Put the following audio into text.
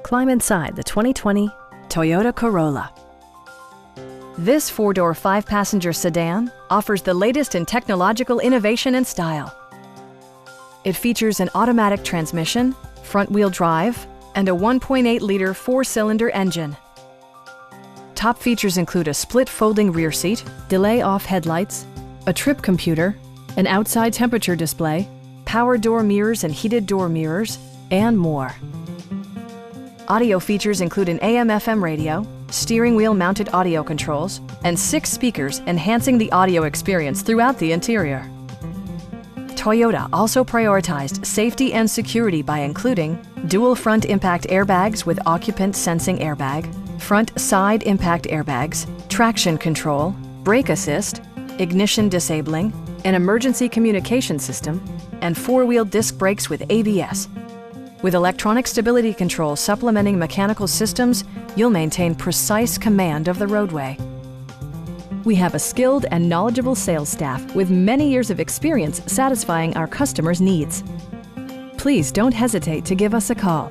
Climb inside the 2020 Toyota Corolla. This four-door, five-passenger sedan offers the latest in technological innovation and style. It features an automatic transmission, front-wheel drive, and a 1.8-liter four-cylinder engine. Top features include a split folding rear seat, delay-off headlights, a trip computer, an outside temperature display, power door mirrors and heated door mirrors, and more. Audio features include an AM/FM radio, steering wheel mounted audio controls, and 6 speakers enhancing the audio experience throughout the interior. Toyota also prioritized safety and security by including dual front impact airbags with occupant sensing airbag, front side impact airbags, traction control, brake assist, ignition disabling, an emergency communication system, and 4-wheel disc brakes with ABS. With electronic stability control supplementing mechanical systems, you'll maintain precise command of the roadway. We have a skilled and knowledgeable sales staff with many years of experience satisfying our customers' needs. Please don't hesitate to give us a call.